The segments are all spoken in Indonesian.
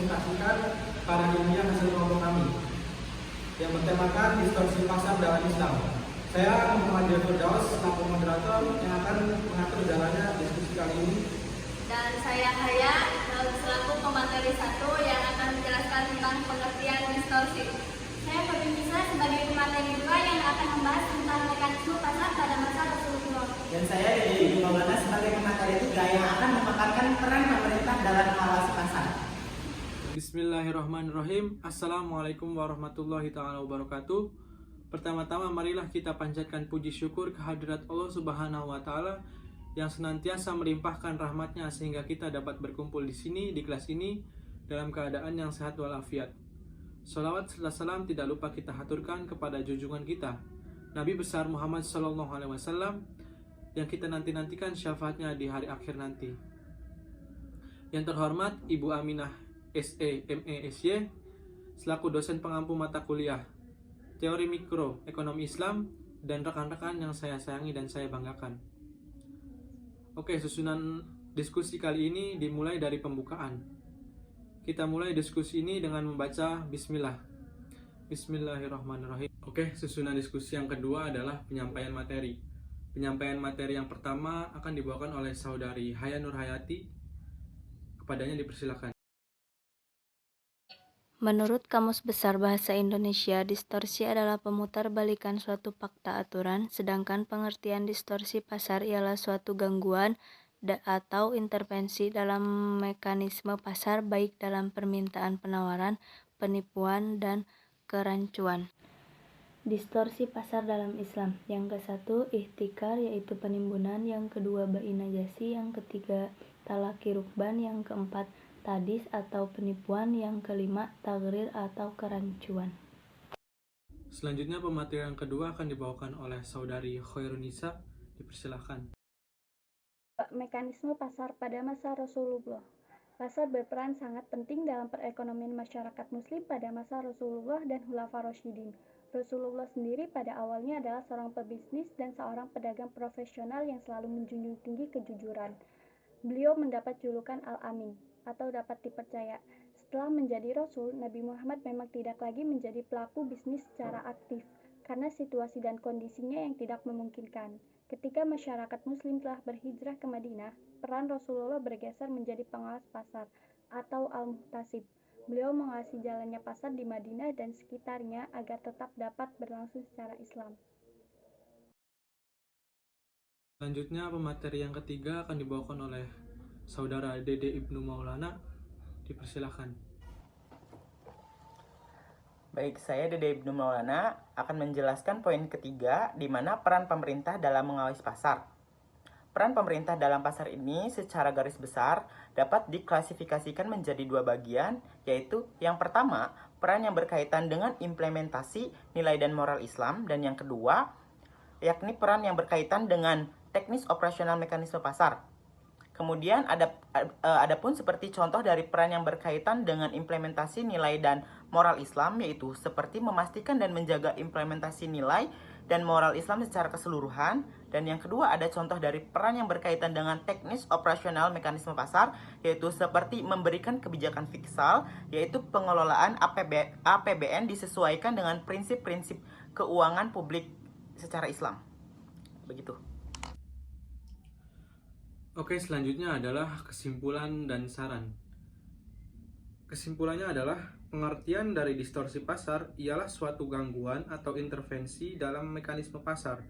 mempresentasikan para ilmiah hasil kelompok kami yang bertemakan distorsi pasar dalam Islam. Saya Muhammad Firdaus selaku moderator yang akan mengatur jalannya diskusi kali ini. Dan saya Haya selaku pemateri 1 yang akan menjelaskan tentang pengertian distorsi. Saya Fatimisa sebagai pemateri 2 yang akan membahas tentang mekanisme pasar pada masa Rasulullah. Dan saya Dede Ibnu Maulana sebagai pemateri 3 yang akan memaparkan peran pemerintah dalam mengawasi pasar. Bismillahirrahmanirrahim. Assalamualaikum warahmatullahi ta'ala wabarakatuh. Pertama-tama marilah kita panjatkan puji syukur kehadirat Allah Subhanahu wa Ta'ala yang senantiasa melimpahkan rahmatnya sehingga kita dapat berkumpul di sini, di kelas ini dalam keadaan yang sehat walafiat. Salawat serta salam tidak lupa kita haturkan kepada junjungan kita Nabi besar Muhammad SAW yang kita nanti-nantikan syafaatnya di hari akhir nanti. Yang terhormat Ibu Aminah SE ME SY selaku dosen pengampu mata kuliah Teori Mikro Ekonomi Islam dan rekan-rekan yang saya sayangi dan saya banggakan. Oke, susunan diskusi kali ini dimulai dari pembukaan. Kita mulai diskusi ini dengan membaca Bismillah. Bismillahirrahmanirrahim. Oke, susunan diskusi yang kedua adalah penyampaian materi. Penyampaian materi yang pertama akan dibawakan oleh saudari Haya Nur Hayati. Kepadanya dipersilakan. Menurut Kamus Besar Bahasa Indonesia, distorsi adalah pemutarbalikan suatu fakta aturan, sedangkan pengertian distorsi pasar ialah suatu gangguan atau intervensi dalam mekanisme pasar baik dalam permintaan penawaran, penipuan, dan kerancuan. Distorsi pasar dalam Islam. Yang ke-1, ihtikar yaitu penimbunan, yang kedua bai najasi, yang ketiga talaki rukban, yang keempat tadis atau penipuan, yang kelima tagrir atau kerancuan. Selanjutnya pemateri yang kedua akan dibawakan oleh saudari Khairunisa. Dipersilakan. Mekanisme pasar pada masa Rasulullah. Pasar berperan sangat penting dalam perekonomian masyarakat muslim pada masa Rasulullah dan Khulafa Rasyidin. Rasulullah sendiri pada awalnya adalah seorang pebisnis dan seorang pedagang profesional yang selalu menjunjung tinggi kejujuran. Beliau mendapat julukan Al-Amin atau dapat dipercaya. Setelah menjadi Rasul, Nabi Muhammad memang tidak lagi menjadi pelaku bisnis secara aktif karena situasi dan kondisinya yang tidak memungkinkan. Ketika masyarakat muslim telah berhijrah ke Madinah, peran Rasulullah bergeser menjadi pengawas pasar atau al-muhtasib. Beliau mengawasi jalannya pasar di Madinah dan sekitarnya agar tetap dapat berlangsung secara Islam. Selanjutnya pemateri yang ketiga akan dibawakan oleh saudara Dede Ibnu Maulana. Dipersilakan. Baik, saya Dede Ibnu Maulana akan menjelaskan poin ketiga di mana peran pemerintah dalam mengawasi pasar. Peran pemerintah dalam pasar ini secara garis besar dapat diklasifikasikan menjadi dua bagian, yaitu yang pertama, peran yang berkaitan dengan implementasi nilai dan moral Islam, dan yang kedua, yakni peran yang berkaitan dengan teknis operasional mekanisme pasar. Kemudian ada pun seperti contoh dari peran yang berkaitan dengan implementasi nilai dan moral Islam, yaitu seperti memastikan dan menjaga implementasi nilai dan moral Islam secara keseluruhan. Dan yang kedua ada contoh dari peran yang berkaitan dengan teknis operasional mekanisme pasar, yaitu seperti memberikan kebijakan fiskal, yaitu pengelolaan APBN disesuaikan dengan prinsip-prinsip keuangan publik secara Islam. Begitu. Oke, selanjutnya adalah kesimpulan dan saran. Kesimpulannya adalah pengertian dari distorsi pasar ialah suatu gangguan atau intervensi dalam mekanisme pasar,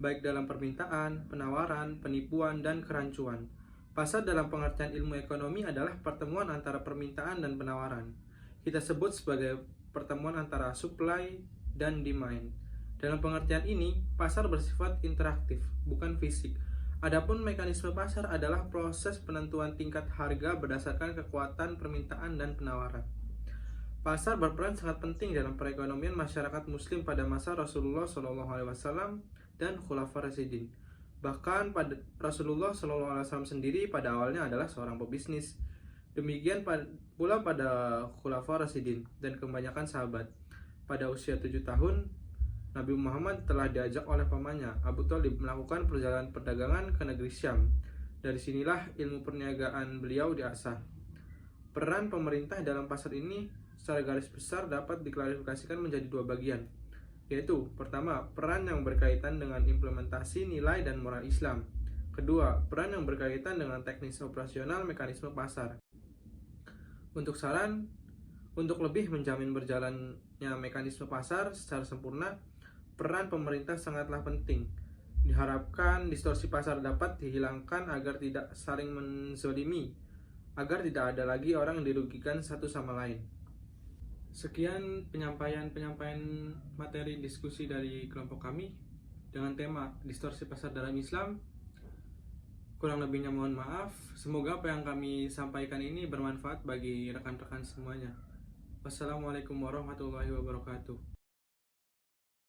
baik dalam permintaan, penawaran, penipuan, dan kerancuan. Pasar dalam pengertian ilmu ekonomi adalah pertemuan antara permintaan dan penawaran. Kita sebut sebagai pertemuan antara supply dan demand. Dalam pengertian ini, pasar bersifat interaktif, bukan fisik. Adapun mekanisme pasar adalah proses penentuan tingkat harga berdasarkan kekuatan permintaan dan penawaran. Pasar berperan sangat penting dalam perekonomian masyarakat muslim pada masa Rasulullah SAW dan Khulafa Rasyidin. Bahkan pada Rasulullah SAW sendiri pada awalnya adalah seorang pebisnis. Demikian pula pada Khulafa Rasyidin dan kebanyakan sahabat. Pada usia 7 tahun, Nabi Muhammad telah diajak oleh pamannya, Abu Thalib, melakukan perjalanan perdagangan ke negeri Syam. Dari sinilah ilmu perniagaan beliau diasah. Peran pemerintah dalam pasar ini secara garis besar dapat diklarifikasikan menjadi dua bagian, yaitu pertama, peran yang berkaitan dengan implementasi nilai dan moral Islam. Kedua, peran yang berkaitan dengan teknis operasional mekanisme pasar. Untuk saran, untuk lebih menjamin berjalannya mekanisme pasar secara sempurna, peran pemerintah sangatlah penting. Diharapkan distorsi pasar dapat dihilangkan agar tidak saling menzolimi, agar tidak ada lagi orang yang dirugikan satu sama lain. Sekian penyampaian materi diskusi dari kelompok kami dengan tema distorsi pasar dalam Islam. Kurang lebihnya mohon maaf. Semoga apa yang kami sampaikan ini bermanfaat bagi rekan-rekan semuanya. Wassalamualaikum warahmatullahi wabarakatuh.